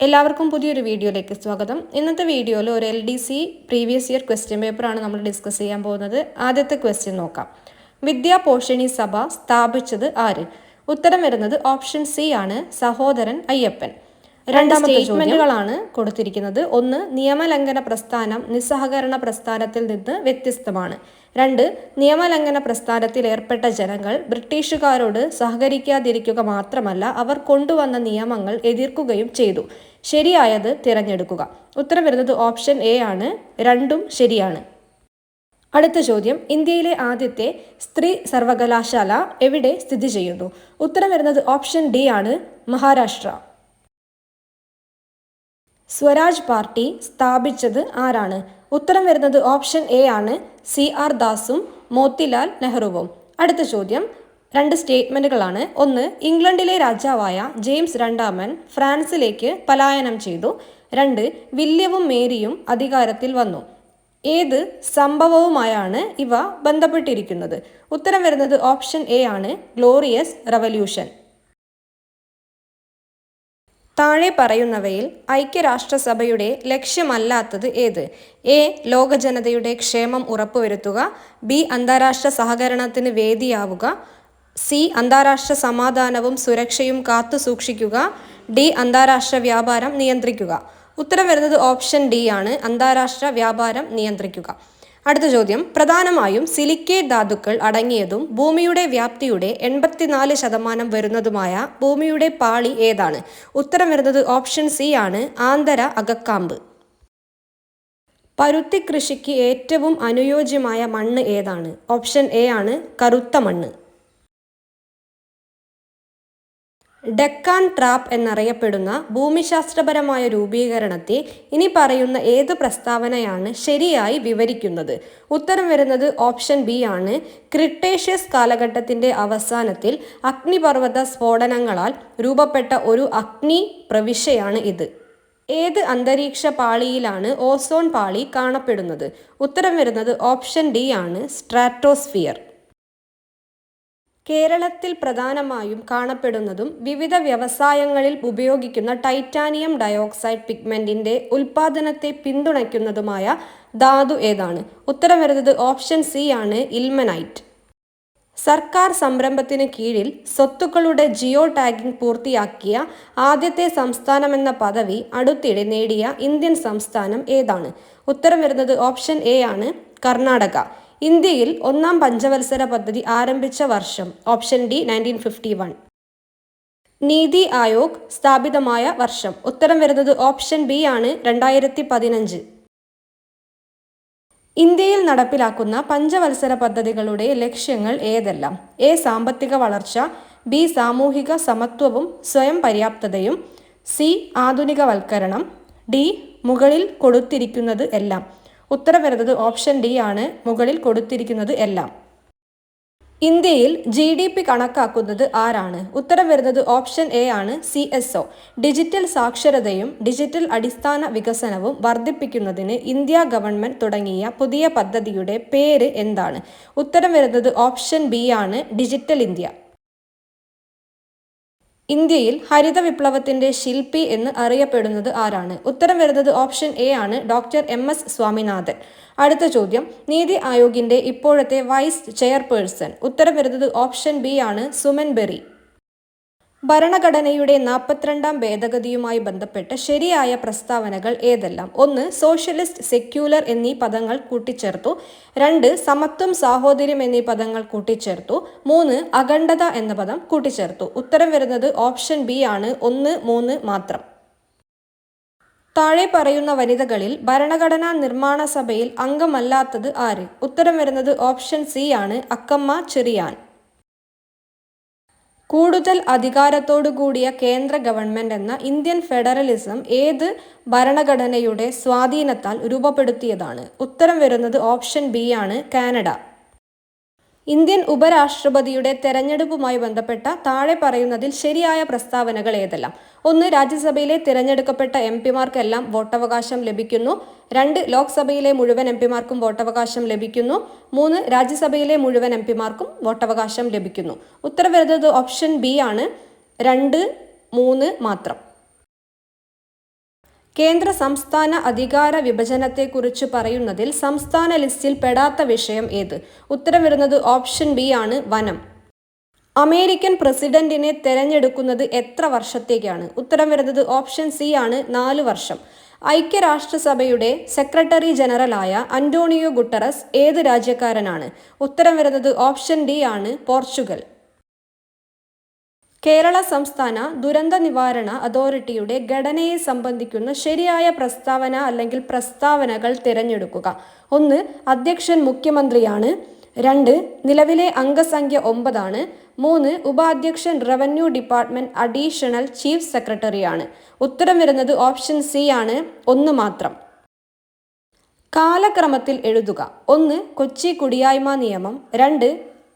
എല്ലാവർക്കും പുതിയൊരു വീഡിയോയിലേക്ക് സ്വാഗതം. ഇന്നത്തെ വീഡിയോയിൽ ഒരു LDC പ്രീവിയസ് ഇയർ ക്വസ്റ്റ്യൻ പേപ്പറാണ് നമ്മൾ ഡിസ്കസ് ചെയ്യാൻ പോകുന്നത്. ആദ്യത്തെ ക്വസ്റ്റ്യൻ നോക്കാം. വിദ്യാപോഷിണി സഭ സ്ഥാപിച്ചത് ആര്? ഉത്തരം വരുന്നത് ഓപ്ഷൻ സി ആണ്, സഹോദരൻ അയ്യപ്പൻ. രണ്ട് സ്റ്റേറ്റ്മെന്റുകളാണ് കൊടുത്തിരിക്കുന്നത്. ഒന്ന്, നിയമലംഘന പ്രസ്ഥാനം നിസ്സഹകരണ പ്രസ്ഥാനത്തിൽ നിന്ന് വ്യത്യസ്തമാണ്. രണ്ട്, നിയമലംഘന പ്രസ്ഥാനത്തിൽ ഏർപ്പെട്ട ജനങ്ങൾ ബ്രിട്ടീഷുകാരോട് സഹകരിക്കാതിരിക്കുക മാത്രമല്ല, അവർ കൊണ്ടുവന്ന നിയമങ്ങൾ എതിർക്കുകയും ചെയ്തു. ശരിയായത് തിരഞ്ഞെടുക്കുക. ഉത്തരം വരുന്നത് ഓപ്ഷൻ എ ആണ്. രണ്ടും ശരിയാണ്. അടുത്ത ചോദ്യം, ഇന്ത്യയിലെ ആദ്യത്തെ സ്ത്രീ സർവകലാശാല എവിടെ സ്ഥിതി ചെയ്യുന്നു? ഉത്തരം വരുന്നത് ഓപ്ഷൻ ഡി ആണ്, മഹാരാഷ്ട്ര. സ്വരാജ് പാർട്ടി സ്ഥാപിച്ചത് ആരാണ്? ഉത്തരം വരുന്നത് ഓപ്ഷൻ എ ആണ്, CR ദാസും മോത്തിലാൽ നെഹ്റുവും. അടുത്ത ചോദ്യം, രണ്ട് സ്റ്റേറ്റ്മെന്റുകളാണ്. ഒന്ന്, ഇംഗ്ലണ്ടിലെ രാജാവായ ജെയിംസ് രണ്ടാമൻ ഫ്രാൻസിലേക്ക് പലായനം ചെയ്തു. രണ്ട്, വില്യവും മേരിയും അധികാരത്തിൽ വന്നു. ഏത് സംഭവവുമായാണ് ഇവ ബന്ധപ്പെട്ടിരിക്കുന്നത്? ഉത്തരം വരുന്നത് ഓപ്ഷൻ എ ആണ്, ഗ്ലോറിയസ് റവല്യൂഷൻ. താഴെ പറയുന്നവയിൽ ഐക്യരാഷ്ട്രസഭയുടെ ലക്ഷ്യമല്ലാത്തത് ഏത്? എ, ലോകജനതയുടെ ക്ഷേമം ഉറപ്പുവരുത്തുക. ബി, അന്താരാഷ്ട്ര സഹകരണത്തിന് വേദിയാവുക. സി, അന്താരാഷ്ട്ര സമാധാനവും സുരക്ഷയും കാത്തുസൂക്ഷിക്കുക. ഡി, അന്താരാഷ്ട്ര വ്യാപാരം നിയന്ത്രിക്കുക. ഉത്തരം വരുന്നത് ഓപ്ഷൻ ഡി ആണ്, അന്താരാഷ്ട്ര വ്യാപാരം നിയന്ത്രിക്കുക. അടുത്ത ചോദ്യം, പ്രധാനമായും സിലിക്കേറ്റ് ധാതുക്കൾ അടങ്ങിയതും ഭൂമിയുടെ വ്യാപ്തിയുടെ 84% വരുന്നതുമായ ഭൂമിയുടെ പാളി ഏതാണ്? ഉത്തരം വരുന്നത് ഓപ്ഷൻ സി ആണ്, ആന്തര അകക്കാമ്പ്. പരുത്തി കൃഷിക്ക് ഏറ്റവും അനുയോജ്യമായ മണ്ണ് ഏതാണ്? ഓപ്ഷൻ എ ആണ്, കറുത്ത മണ്ണ്. ഡെക്കാൻ ട്രാപ്പ് എന്നറിയപ്പെടുന്ന ഭൂമിശാസ്ത്രപരമായ രൂപീകരണത്തെ ഇനി പറയുന്ന ഏത് പ്രസ്താവനയാണ് ശരിയായി വിവരിക്കുന്നത്? ഉത്തരം വരുന്നത് ഓപ്ഷൻ ബി ആണ്, ക്രിട്ടേഷ്യസ് കാലഘട്ടത്തിന്റെ അവസാനത്തിൽ അഗ്നിപർവ്വത സ്ഫോടനങ്ങളാൽ രൂപപ്പെട്ട ഒരു അഗ്നി പ്രവിശ്യയാണ് ഇത്. ഏത് അന്തരീക്ഷ പാളിയിലാണ് ഓസോൺ പാളി കാണപ്പെടുന്നത്? ഉത്തരം വരുന്നത് ഓപ്ഷൻ ഡി ആണ്, സ്ട്രാറ്റോസ്ഫിയർ. കേരളത്തിൽ പ്രധാനമായും കാണപ്പെടുന്നതും വിവിധ വ്യവസായങ്ങളിൽ ഉപയോഗിക്കുന്ന ടൈറ്റാനിയം ഡയോക്സൈഡ് പിഗ്മെന്റിന്റെ ഉൽപാദനത്തെ പിന്തുണയ്ക്കുന്നതുമായ ധാതു ഏതാണ്? ഉത്തരം വരുന്നത് ഓപ്ഷൻ സി ആണ്, ഇൽമനൈറ്റ്. സർക്കാർ സംരംഭത്തിന് കീഴിൽ സ്വത്തുക്കളുടെ ജിയോ ടാഗിംഗ് പൂർത്തിയാക്കിയ ആദ്യത്തെ സംസ്ഥാനമെന്ന പദവി അടുത്തിടെ നേടിയ ഇന്ത്യൻ സംസ്ഥാനം ഏതാണ്? ഉത്തരം വരുന്നത് ഓപ്ഷൻ എ ആണ്, കർണാടക. ഇന്ത്യയിൽ ഒന്നാം പഞ്ചവത്സര പദ്ധതി ആരംഭിച്ച വർഷം? Option D, 1951. നീതി ആയോഗ് സ്ഥാപിതമായ വർഷം? ഉത്തരം വരുന്നത് ഓപ്ഷൻ ബി ആണ്, 2015. ഇന്ത്യയിൽ നടപ്പിലാക്കുന്ന പഞ്ചവത്സര പദ്ധതികളുടെ ലക്ഷ്യങ്ങൾ ഏതെല്ലാം? എ, സാമ്പത്തിക വളർച്ച. ബി, സാമൂഹിക സമത്വവും സ്വയം പര്യാപ്തതയും. സി, ആധുനികവൽക്കരണം. ഡി, മുകളിൽ കൊടുത്തിരിക്കുന്നത് എല്ലാം. ഉത്തരം വരുന്നത് ഓപ്ഷൻ ഡി ആണ്, മുകളിൽ കൊടുത്തിരിക്കുന്നത് എല്ലാം. ഇന്ത്യയിൽ GDP കണക്കാക്കുന്നത് ആരാണ്? ഉത്തരം വരുന്നത് ഓപ്ഷൻ എ ആണ്, CSO. ഡിജിറ്റൽ സാക്ഷരതയും ഡിജിറ്റൽ അടിസ്ഥാന വികസനവും വർദ്ധിപ്പിക്കുന്നതിന് ഇന്ത്യ ഗവൺമെന്റ് തുടങ്ങിയ പുതിയ പദ്ധതിയുടെ പേര് എന്താണ്? ഉത്തരം വരുന്നത് ഓപ്ഷൻ ബി ആണ്, ഡിജിറ്റൽ ഇന്ത്യ. ഇന്ത്യയിൽ ഹരിത വിപ്ലവത്തിന്റെ ശില്പി എന്ന് അറിയപ്പെടുന്നത് ആരാണ്? ഉത്തരം വരുന്നത് ഓപ്ഷൻ എ ആണ്, ഡോക്ടർ MS സ്വാമിനാഥൻ. അടുത്ത ചോദ്യം, നീതി ആയോഗിന്റെ ഇപ്പോഴത്തെ വൈസ് ചെയർപേഴ്സൺ? ഉത്തരം വരുന്നത് ഓപ്ഷൻ ബി ആണ്, സുമൻ ബെറി. ഭരണഘടനയുടെ 42ാം ഭേദഗതിയുമായി ബന്ധപ്പെട്ട് ശരിയായ പ്രസ്താവനകൾ ഏതെല്ലാം? ഒന്ന്, സോഷ്യലിസ്റ്റ്, സെക്യുലർ എന്നീ പദങ്ങൾ കൂട്ടിച്ചേർത്തു. രണ്ട്, സമത്വം, സാഹോദര്യം എന്നീ പദങ്ങൾ കൂട്ടിച്ചേർത്തു. മൂന്ന്, അഖണ്ഡത എന്ന പദം കൂട്ടിച്ചേർത്തു. ഉത്തരം വരുന്നത് ഓപ്ഷൻ ബി ആണ്, 1, 3 മാത്രം. താഴെ പറയുന്ന വനിതകളിൽ ഭരണഘടനാ നിർമ്മാണ സഭയിൽ അംഗമല്ലാത്തത് ആര്? ഉത്തരം വരുന്നത് ഓപ്ഷൻ സി ആണ്, അക്കമ്മ ചെറിയാൻ. കൂടുതൽ അധികാരത്തോടുകൂടിയ കേന്ദ്ര ഗവൺമെന്റ് എന്ന ഇന്ത്യൻ ഫെഡറലിസം ഏത് ഭരണഘടനയുടെ സ്വാധീനത്താൽ രൂപപ്പെടുത്തിയതാണ്? ഉത്തരം വരുന്നത് ഓപ്ഷൻ ബി ആണ്, കാനഡ. ഇന്ത്യൻ ഉപരാഷ്ട്രപതിയുടെ തെരഞ്ഞെടുപ്പുമായി ബന്ധപ്പെട്ട താഴെ പറയുന്നതിൽ ശരിയായ പ്രസ്താവനകൾ ഏതെല്ലാം? ഒന്ന്, രാജ്യസഭയിലെ തിരഞ്ഞെടുക്കപ്പെട്ട MP-മാർക്കെല്ലാം വോട്ടവകാശം ലഭിക്കുന്നു. രണ്ട്, ലോക്സഭയിലെ മുഴുവൻ MP-മാർക്കും വോട്ടവകാശം ലഭിക്കുന്നു. മൂന്ന്, രാജ്യസഭയിലെ മുഴുവൻ MP-മാർക്കും വോട്ടവകാശം ലഭിക്കുന്നു. ഉത്തരം വരുന്നത് ഓപ്ഷൻ ബി ആണ്, 2, 3 മാത്രം. കേന്ദ്ര സംസ്ഥാന അധികാര വിഭജനത്തെക്കുറിച്ച് പറയുന്നതിൽ സംസ്ഥാന ലിസ്റ്റിൽ പെടാത്ത വിഷയം ഏത്? ഉത്തരം വരുന്നത് ഓപ്ഷൻ ബി ആണ്, വനം. അമേരിക്കൻ പ്രസിഡന്റിനെ തെരഞ്ഞെടുക്കുന്നത് എത്ര വർഷത്തേക്കാണ്? ഉത്തരം വരുന്നത് ഓപ്ഷൻ സി ആണ്, 4 വർഷം. ഐക്യരാഷ്ട്രസഭയുടെ സെക്രട്ടറി ജനറലായ അന്റോണിയോ ഗുട്ടറസ് ഏത് രാജ്യക്കാരനാണ്? ഉത്തരം വരുന്നത് ഓപ്ഷൻ ഡി ആണ്, പോർച്ചുഗൽ. കേരള സംസ്ഥാന ദുരന്ത നിവാരണ അതോറിറ്റിയുടെ ഘടനയെ സംബന്ധിക്കുന്ന ശരിയായ പ്രസ്താവന അല്ലെങ്കിൽ പ്രസ്താവനകൾ തിരഞ്ഞെടുക്കുക. 1. അധ്യക്ഷൻ മുഖ്യമന്ത്രിയാണ്. 2. നിലവിലെ അംഗസംഖ്യ 9 ആണ്. 3. ഉപാധ്യക്ഷൻ റവന്യൂ ഡിപ്പാർട്ട്മെന്റ് അഡീഷണൽ ചീഫ് സെക്രട്ടറിയാണ്. ഉത്തരം വരുന്നത് ഓപ്ഷൻ സി ആണ്, 1 മാത്രം. കാലക്രമത്തിൽ എഴുതുക. 1. കൊച്ചി കുടിയായ്മ നിയമം. 2.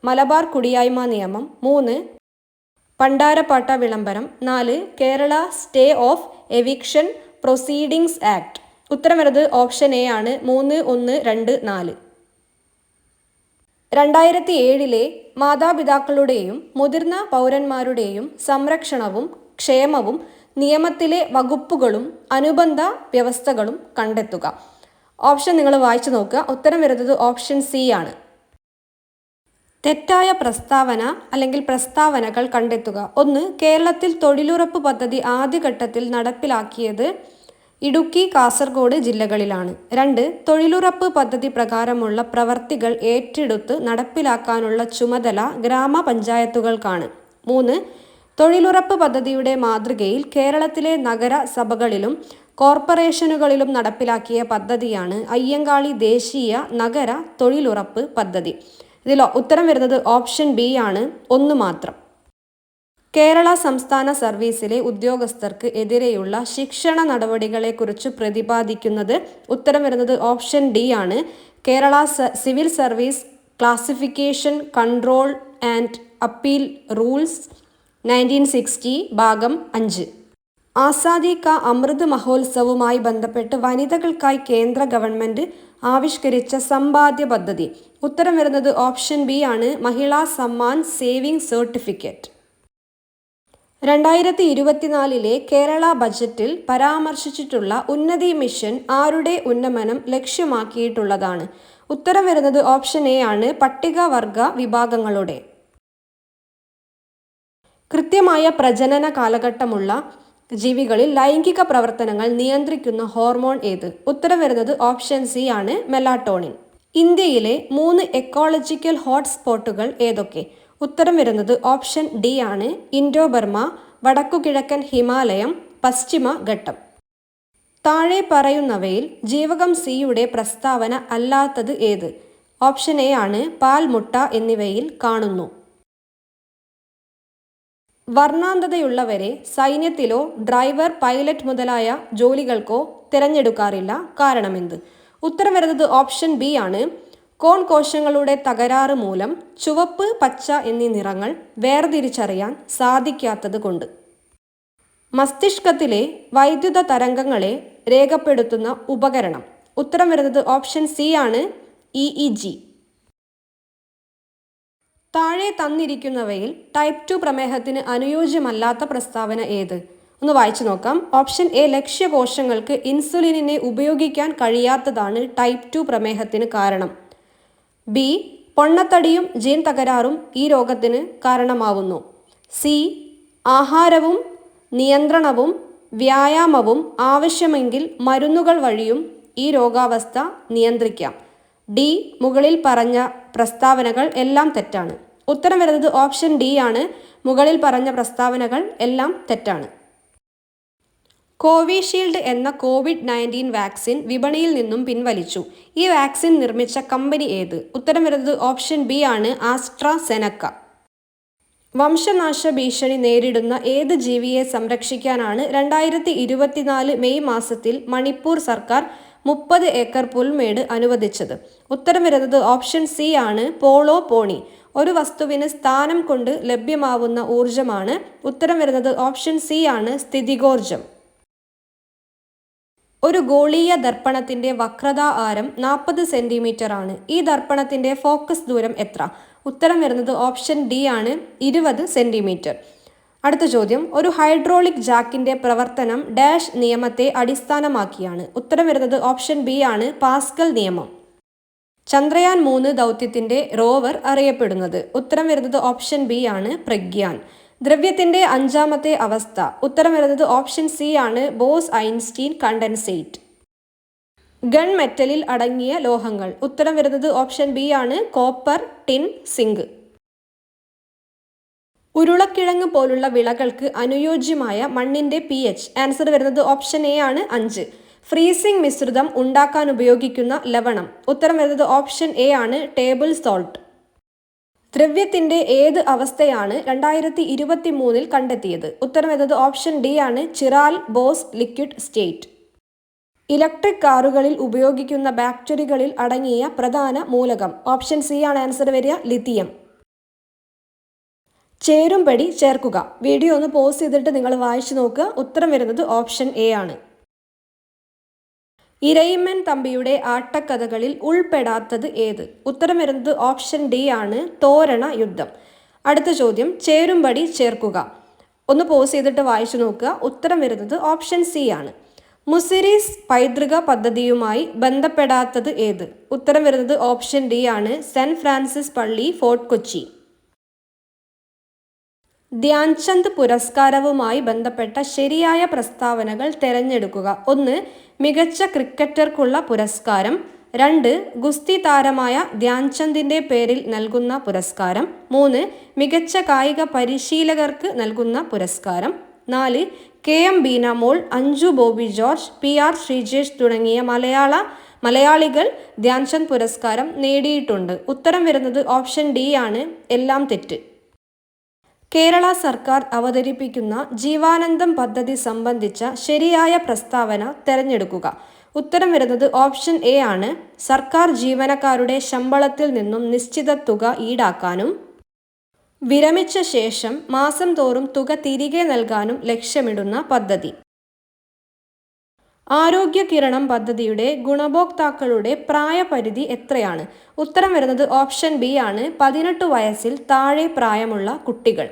മലബാർ കുടിയായ്മ നിയമം. 3. പണ്ടാരപ്പാട്ട വിളംബരം. 4. Kerala stay of eviction proceedings act. ഉത്തരം വരുന്നത് ഓപ്ഷൻ എ ആണ്, 3, 1, 2, 4. 2007 മാതാപിതാക്കളുടെയും മുതിർന്ന പൗരന്മാരുടെയും സംരക്ഷണവും ക്ഷേമവും നിയമത്തിലെ വകുപ്പുകളും അനുബന്ധ വ്യവസ്ഥകളും കണ്ടെത്തുക. ഓപ്ഷൻ നിങ്ങൾ വായിച്ചു നോക്കുക. ഉത്തരം വരുന്നത് ഓപ്ഷൻ സി ആണ്. തെറ്റായ പ്രസ്താവന അല്ലെങ്കിൽ പ്രസ്താവനകൾ കണ്ടെത്തുക. 1. കേരളത്തിൽ തൊഴിലുറപ്പ് പദ്ധതി ആദ്യഘട്ടത്തിൽ നടപ്പിലാക്കിയത് ഇടുക്കി, കാസർഗോഡ് ജില്ലകളിലാണ്. 2. തൊഴിലുറപ്പ് പദ്ധതി പ്രകാരമുള്ള പ്രവർത്തികൾ ഏറ്റെടുത്ത് നടപ്പിലാക്കാനുള്ള ചുമതല ഗ്രാമപഞ്ചായത്തുകൾക്കാണ്. 3. തൊഴിലുറപ്പ് പദ്ധതിയുടെ മാതൃകയിൽ കേരളത്തിലെ നഗര സഭകളിലും കോർപ്പറേഷനുകളിലും നടപ്പിലാക്കിയ പദ്ധതിയാണ് അയ്യങ്കാളി ദേശീയ നഗര തൊഴിലുറപ്പ് പദ്ധതി. ഇതിൽ ഉത്തരം വരുന്നത് ഓപ്ഷൻ ബി ആണ്, 1 മാത്രം. കേരള സംസ്ഥാന സർവീസിലെ ഉദ്യോഗസ്ഥർക്ക് എതിരെയുള്ള ശിക്ഷണ നടപടികളെക്കുറിച്ച് പ്രതിപാദിക്കുന്നത്. ഉത്തരം വരുന്നത് ഓപ്ഷൻ ഡി ആണ്, Kerala civil service classification control and appeal rules 1960 ഭാഗം 5. ആസാദി കാ അമൃത് മഹോത്സവവുമായി ബന്ധപ്പെട്ട് വനിതകൾക്കായി കേന്ദ്ര ഗവൺമെന്റ് ആവിഷ്കരിച്ച സമ്പാദ്യ പദ്ധതി. ഉത്തരം വരുന്നത് ഓപ്ഷൻ ബി ആണ്, മഹിളാ സമ്മാൻ സേവിംഗ് സർട്ടിഫിക്കറ്റ്. 2024 കേരള ബജറ്റിൽ പരാമർശിച്ചിട്ടുള്ള ഉന്നതി മിഷൻ ആരുടെ ഉന്നമനം ലക്ഷ്യമാക്കിയിട്ടുള്ളതാണ്? ഉത്തരം വരുന്നത് ഓപ്ഷൻ എ ആണ്, പട്ടികവർഗ വിഭാഗങ്ങളുടെ. കൃത്യമായ പ്രജനന കാലഘട്ടമുള്ള ജീവികളിൽ ലൈംഗിക പ്രവർത്തനങ്ങൾ നിയന്ത്രിക്കുന്ന ഹോർമോൺ ഏത്? ഉത്തരം വരുന്നത് ഓപ്ഷൻ സി ആണ്, മെലാട്ടോണിൻ. ഇന്ത്യയിലെ 3 എക്കോളജിക്കൽ ഹോട്ട്സ്പോട്ടുകൾ ഏതൊക്കെ? ഉത്തരം വരുന്നത് ഓപ്ഷൻ ഡി ആണ്, ഇൻഡോ ബർമ, വടക്കുകിഴക്കൻ ഹിമാലയം, പശ്ചിമഘട്ടം. താഴെ പറയുന്നവയിൽ ജീവകം സിയുടെ പ്രസ്താവന അല്ലാത്തത് ഏത്? ഓപ്ഷൻ എ ആണ്, പാൽ, മുട്ട എന്നിവയിൽ കാണുന്നു. വർണ്ണാന്ധതയുള്ളവരെ സൈന്യത്തിലോ ഡ്രൈവർ, പൈലറ്റ് മുതലായ ജോലികൾക്കോ തിരഞ്ഞെടുക്കാറില്ല. കാരണമെന്ത്? ഉത്തരം വരുന്നത് ഓപ്ഷൻ ബി ആണ്, കോൺ കോശങ്ങളുടെ തകരാറ് മൂലം ചുവപ്പ്, പച്ച എന്നീ നിറങ്ങൾ വേർതിരിച്ചറിയാൻ സാധിക്കാത്തത് കൊണ്ട്. മസ്തിഷ്കത്തിലെ വൈദ്യുത തരംഗങ്ങളെ രേഖപ്പെടുത്തുന്ന ഉപകരണം. ഉത്തരം വരുന്നത് ഓപ്ഷൻ സി ആണ്, EEG. താഴെ തന്നിരിക്കുന്നവയിൽ ടൈപ്പ് 2 പ്രമേഹത്തിന് അനുയോജ്യമല്ലാത്ത പ്രസ്താവന ഏത്? ഒന്ന് വായിച്ചു നോക്കാം. ഓപ്ഷൻ എ, ലക്ഷ്യകോശങ്ങൾക്ക് ഇൻസുലിനെ ഉപയോഗിക്കാൻ കഴിയാത്തതാണ് ടൈപ്പ് 2 പ്രമേഹത്തിന് കാരണം. ബി, പൊണ്ണത്തടിയും ജീൻ തകരാറും ഈ രോഗത്തിന് കാരണമാവുന്നു. സി, ആഹാരവും നിയന്ത്രണവും വ്യായാമവും ആവശ്യമെങ്കിൽ മരുന്നുകൾ വഴിയും ഈ രോഗാവസ്ഥ നിയന്ത്രിക്കാം. ഡി, മുകളിൽ പറഞ്ഞ പ്രസ്താവനകൾ എല്ലാം തെറ്റാണ്. ഉത്തരം വരുന്നത് ഓപ്ഷൻ ഡി ആണ്, മുകളിൽ പറഞ്ഞ പ്രസ്താവനകൾ എല്ലാം തെറ്റാണ്. കോവിഷീൽഡ് എന്ന COVID-19 വാക്സിൻ വിപണിയിൽ നിന്നും പിൻവലിച്ചു. ഈ വാക്സിൻ നിർമ്മിച്ച കമ്പനി ഏത്? ഉത്തരം വരുന്നത് ഓപ്ഷൻ ബി ആണ്, ആസ്ട്രാസെനക്ക. വംശനാശ ഭീഷണി നേരിടുന്ന ഏത് ജീവിയെ സംരക്ഷിക്കാനാണ് 2024 മെയ് മാസത്തിൽ മണിപ്പൂർ സർക്കാർ 30 ഏക്കർ പുൽമേട് അനുവദിച്ചത്? ഉത്തരം വരുന്നത് ഓപ്ഷൻ സി ആണ്, പോളോ പോണി. ഒരു വസ്തുവിന് സ്ഥാനം കൊണ്ട് ലഭ്യമാവുന്ന ഊർജമാണ്. ഉത്തരം വരുന്നത് ഓപ്ഷൻ സി ആണ്, സ്ഥിതികോർജം. ഒരു ഗോളീയ ദർപ്പണത്തിന്റെ വക്രതാ ആരം 40 സെന്റിമീറ്റർ ആണ്. ഈ ദർപ്പണത്തിന്റെ ഫോക്കസ് ദൂരം എത്ര? ഉത്തരം വരുന്നത് ഓപ്ഷൻ ഡി ആണ്, 20 സെന്റിമീറ്റർ. അടുത്ത ചോദ്യം, ഒരു ഹൈഡ്രോളിക് ജാക്കിന്റെ പ്രവർത്തനം ഡാഷ് നിയമത്തെ അടിസ്ഥാനമാക്കിയാണ്. ഉത്തരം വരുന്നത് ഓപ്ഷൻ ബി ആണ്, പാസ്കൽ നിയമം. ചന്ദ്രയാൻ 3 ദൗത്യത്തിന്റെ റോവർ അറിയപ്പെടുന്നത്. ഉത്തരം വരുന്നത് ഓപ്ഷൻ ബി ആണ്, പ്രഗ്യാൻ. ദ്രവ്യത്തിന്റെ 5ാമത്തെ അവസ്ഥ. ഉത്തരം വരുന്നത് ഓപ്ഷൻ സി ആണ്, ബോസ് ഐൻസ്റ്റീൻ കണ്ടൻസേറ്റ്. ഗൺ മെറ്റലിൽ അടങ്ങിയ ലോഹങ്ങൾ. ഉത്തരം വരുന്നത് ഓപ്ഷൻ ബി ആണ്, കോപ്പർ, ടിൻ, സിങ്ക്. ഉരുളക്കിഴങ്ങ് പോലുള്ള വിളകൾക്ക് അനുയോജ്യമായ മണ്ണിന്റെ pH. ആൻസർ വരുന്നത് ഓപ്ഷൻ എ ആണ്, 5. ഫ്രീസിംഗ് മിശ്രിതം ഉണ്ടാക്കാൻ ഉപയോഗിക്കുന്ന ലവണം. ഉത്തരം വരുന്നത് ഓപ്ഷൻ എ ആണ്, ടേബിൾ സോൾട്ട്. ദ്രവ്യത്തിന്റെ ഏത് അവസ്ഥയാണ് 2023 കണ്ടെത്തിയത്? ഉത്തരം വരുന്നത് ഓപ്ഷൻ ഡി ആണ്, chiral Bose liquid state. Electric കാറുകളിൽ ഉപയോഗിക്കുന്ന ബാറ്ററികളിൽ അടങ്ങിയ പ്രധാന മൂലകം. ഓപ്ഷൻ സി ആണ് ആൻസർ വരിക, ലിഥിയം. ചേരുംപടി ചേർക്കുക. വീഡിയോ ഒന്ന് പോസ് ചെയ്തിട്ട് നിങ്ങൾ വായിച്ചു നോക്കുക. ഉത്തരം വരുന്നത് ഓപ്ഷൻ എ ആണ്. ഇരയിമ്മൻ തമ്പിയുടെ ആട്ടക്കഥകളിൽ ഉൾപ്പെടാത്തത് ഏത്? ഉത്തരം വരുന്നത് ഓപ്ഷൻ ഡി ആണ്, തോരണ യുദ്ധം. അടുത്ത ചോദ്യം, ചേരുംപടി ചേർക്കുക. ഒന്ന് പോസ് ചെയ്തിട്ട് വായിച്ചു നോക്കുക. ഉത്തരം വരുന്നത് ഓപ്ഷൻ സി ആണ്. മുസിരീസ് പൈതൃക പദ്ധതിയുമായി ബന്ധപ്പെടാത്തത് ഏത്? ഉത്തരം വരുന്നത് ഓപ്ഷൻ ഡി ആണ്, സെന്റ് ഫ്രാൻസിസ് പള്ളി, ഫോർട്ട് കൊച്ചി. ധ്യാൻചന്ദ് പുരസ്കാരവുമായി ബന്ധപ്പെട്ട ശരിയായ പ്രസ്താവനകൾ തിരഞ്ഞെടുക്കുക. 1. മികച്ച ക്രിക്കറ്റർക്കുള്ള പുരസ്കാരം. 2. ഗുസ്തി താരമായ ധ്യാൻചന്ദിന്റെ പേരിൽ നൽകുന്ന പുരസ്കാരം. 3. മികച്ച കായിക പരിശീലകർക്ക് നൽകുന്ന പുരസ്കാരം. 4. KM Beenamol, Anju Bobby George, PR Sreejesh തുടങ്ങിയ മലയാളികൾ ധ്യാൻചന്ദ് പുരസ്കാരം നേടിയിട്ടുണ്ട്. ഉത്തരം വരുന്നത് ഓപ്ഷൻ ഡി ആണ്, എല്ലാം തെറ്റ്. കേരള സർക്കാർ അവതരിപ്പിക്കുന്ന ജീവാനന്ദം പദ്ധതി സംബന്ധിച്ച ശരിയായ പ്രസ്താവന തിരഞ്ഞെടുക്കുക. ഉത്തരം വരുന്നത് ഓപ്ഷൻ എ ആണ്, സർക്കാർ ജീവനക്കാരുടെ ശമ്പളത്തിൽ നിന്നും നിശ്ചിത തുക ഈടാക്കാനും വിരമിച്ച ശേഷം മാസം തോറും തുക തിരികെ നൽകാനും ലക്ഷ്യമിടുന്ന പദ്ധതി. ആരോഗ്യ കിരണം പദ്ധതിയുടെ ഗുണഭോക്താക്കളുടെ പ്രായപരിധി എത്രയാണ്? ഉത്തരം വരുന്നത് ഓപ്ഷൻ ബി ആണ്, 18 വയസ്സിൽ താഴെ പ്രായമുള്ള കുട്ടികൾ.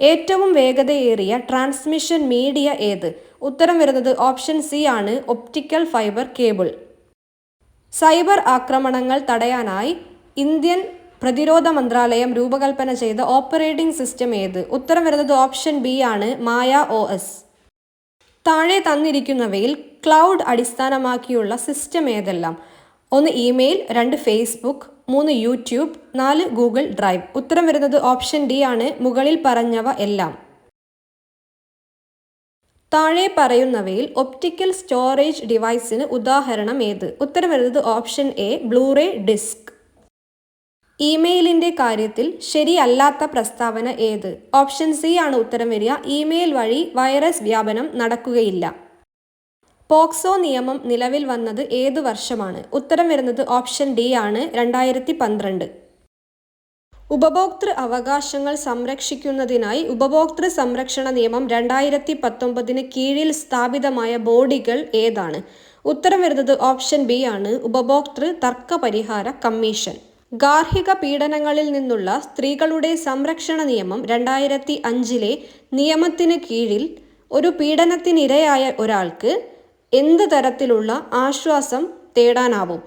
ഏറ്റവും വേഗതയേറിയ ട്രാൻസ്മിഷൻ മീഡിയ ഏത്? ഉത്തരം വരുന്നത് ഓപ്ഷൻ സി ആണ്, ഒപ്റ്റിക്കൽ ഫൈബർ കേബിൾ. സൈബർ ആക്രമണങ്ങൾ തടയാനായി ഇന്ത്യൻ പ്രതിരോധ മന്ത്രാലയം രൂപകൽപ്പന ചെയ്ത ഓപ്പറേറ്റിംഗ് സിസ്റ്റം ഏത്? ഉത്തരം വരുന്നത് ഓപ്ഷൻ ബി ആണ്, മായ OS. താഴെ തന്നിരിക്കുന്നവയിൽ ക്ലൗഡ് അടിസ്ഥാനമാക്കിയുള്ള സിസ്റ്റം ഏതെല്ലാം? 1. Email, 2. Facebook, 3. YouTube, 4. Google drive. ഉത്തരം വരുന്നത് ഓപ്ഷൻ ഡി ആണ്, മുകളിൽ പറഞ്ഞവ എല്ലാം. താഴെ പറയുന്നവയിൽ ഒപ്റ്റിക്കൽ സ്റ്റോറേജ് ഡിവൈസിന് ഉദാഹരണം ഏത്? ഉത്തരം വരുന്നത് ഓപ്ഷൻ എ, ബ്ലൂറേ ഡിസ്ക്. ഇമെയിലിന്റെ കാര്യത്തിൽ ശരിയല്ലാത്ത പ്രസ്താവന ഏത്? ഓപ്ഷൻ സി ആണ് ഉത്തരം വരിക, ഇമെയിൽ വഴി വൈറസ് വ്യാപനം നടക്കുകയില്ല. പോക്സോ നിയമം നിലവിൽ വന്നത് ഏതു വർഷമാണ്? ഉത്തരം വരുന്നത് ഓപ്ഷൻ ഡി ആണ്, 2012. ഉപഭോക്തൃ അവകാശങ്ങൾ സംരക്ഷിക്കുന്നതിനായി ഉപഭോക്തൃ സംരക്ഷണ നിയമം 2019 കീഴിൽ സ്ഥാപിതമായ ബോഡികൾ ഏതാണ്? ഉത്തരം വരുന്നത് ഓപ്ഷൻ ബി ആണ്, ഉപഭോക്തൃ തർക്ക പരിഹാര കമ്മീഷൻ. ഗാർഹിക പീഡനങ്ങളിൽ നിന്നുള്ള സ്ത്രീകളുടെ സംരക്ഷണ നിയമം 2005 നിയമത്തിന് കീഴിൽ ഒരു പീഡനത്തിനിരയായ ഒരാൾക്ക് എന്ത് തരത്തിലുള്ള ആശ്വാസം തേടാനാവും?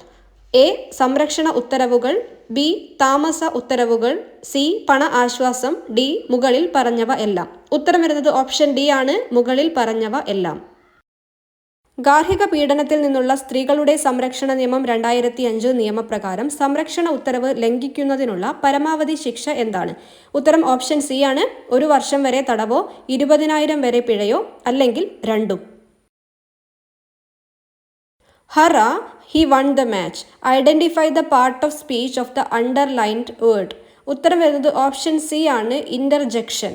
എ. സംരക്ഷണ ഉത്തരവുകൾ, ബി. താമസ ഉത്തരവുകൾ, സി. പണ ആശ്വാസം, ഡി. മുകളിൽ പറഞ്ഞവ എല്ലാം. ഉത്തരം വരുന്നത് ഓപ്ഷൻ ഡി ആണ്, മുകളിൽ പറഞ്ഞവ എല്ലാം. ഗാർഹിക പീഡനത്തിൽ നിന്നുള്ള സ്ത്രീകളുടെ സംരക്ഷണ നിയമം 2005 നിയമപ്രകാരം സംരക്ഷണ ഉത്തരവ് ലംഘിക്കുന്നതിനുള്ള പരമാവധി ശിക്ഷ എന്താണ്? ഉത്തരം ഓപ്ഷൻ സി ആണ്, 1 വർഷം വരെ തടവോ 20,000 വരെ പിഴയോ അല്ലെങ്കിൽ രണ്ടും. Hurrah, he won the match. Identify the part of speech of the underlined word. ഉത്തരം വരുന്നത് ഓപ്ഷൻ സി ആണ്, interjection.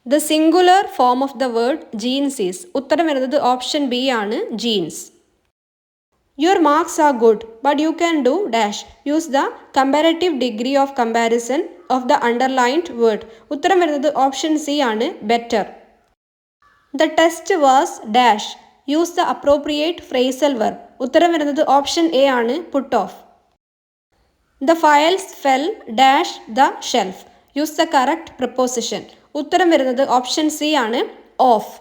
The singular form of the word jeans is. ഉത്തരം വരുന്നത് ഓപ്ഷൻ ബി ആണ്, jeans. Your marks are good, but you can do dash. Use the comparative degree of comparison of the underlined word. ഉത്തരം വരുന്നത് option C ആണ്, better. The test was dash. Use the appropriate phrasal verb. ഉത്തരം വരുന്നത് option A ആണ്, put off. The files fell dash the shelf. Use the correct preposition. ഉത്തരം വരുന്നത് option C ആണ്, of.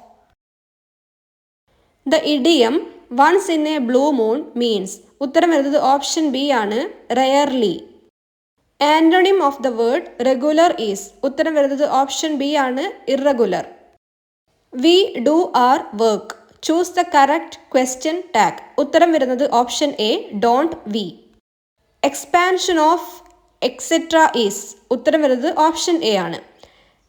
The idiom once in a blue moon means. ഉത്തരം വരുന്നത് option B ആണ്, rarely. Antonym of the word regular is. ഉത്തരം വരുന്നത് option B ആണ്, irregular. We do our work. Choose the correct question tag. ഉത്തരം വരുന്നത് option A, don't we. Expansion of etcetera is. ഉത്തരം വരുന്നത് ഓപ്ഷൻ എ ആണ്.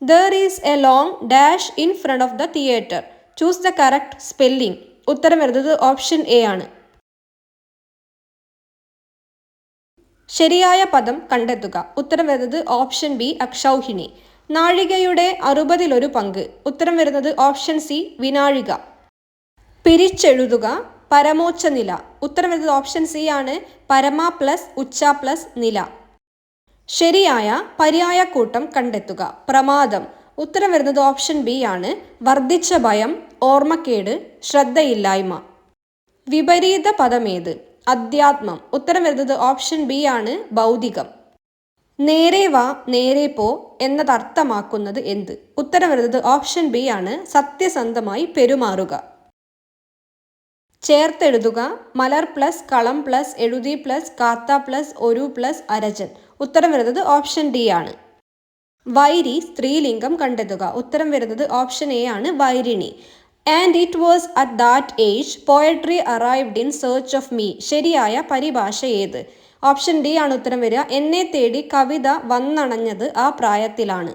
There is a long dash in front of the theatre. Choose the correct spelling. ഉത്തരം വരുന്നത് option A ആണ്. ശരിയായ പദം കണ്ടെത്തുക. ഉത്തരം വരുന്നത് ഓപ്ഷൻ ബി, അക്ഷൗഹിണി. നാഴികയുടെ 60 പങ്ക്. ഉത്തരം വരുന്നത് ഓപ്ഷൻ സി, വിനാഴിക. പിരിച്ചെഴുതുക, പരമോച്ച നില. ഉത്തരം വരുന്നത് ഓപ്ഷൻ സി ആണ്, പരമ പ്ലസ് ഉച്ച പ്ലസ് നില. ശരിയായ പര്യായക്കൂട്ടം കണ്ടെത്തുക. പ്രമാദം. ഉത്തരം വരുന്നത് ഓപ്ഷൻ ബി ആണ്, വർദ്ധിച്ച ഭയം, ഓർമ്മക്കേട്, ശ്രദ്ധയില്ലായ്മ. വിപരീത പദമേത്? അധ്യാത്മം. ഉത്തരം വരുന്നത് ഓപ്ഷൻ ബി ആണ്, ഭൗതികം. നേരെ വാ നേരെ പോ എന്നതർത്ഥമാക്കുന്നത് എന്ത്? ഉത്തരം വരുന്നത് ഓപ്ഷൻ ബി ആണ്, സത്യസന്ധമായി പെരുമാറുക. ചേർത്തെഴുതുക, മലർ പ്ലസ് കളം പ്ലസ് എഴുതി പ്ലസ് കാത്ത പ്ലസ് ഒരു പ്ലസ് അരജൻ. ഉത്തരം വരുന്നത് ഓപ്ഷൻ ഡി ആണ്. വൈരി സ്ത്രീലിംഗം കണ്ടെത്തുക. ഉത്തരം വരുന്നത് ഓപ്ഷൻ എ ആണ്, വൈരിണി. And it was at that age poetry arrived in search of me. ശരിയായ പരിഭാഷ ഏത്? ഓപ്ഷൻ ഡി ആണ് ഉത്തരം വരിക. എന്നെ തേടി കവിത വന്നണഞ്ഞത് ആ പ്രായത്തിലാണ്.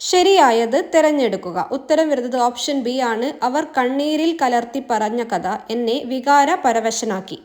ശരിയായത് തിരഞ്ഞെടുക്കുക. ഉത്തരം വരുന്നത് ഓപ്ഷൻ ബി ആണ്, അവർ കണ്ണീരിൽ കലർത്തി പറഞ്ഞ കഥ എന്നെ വികാര പരവശനാക്കി.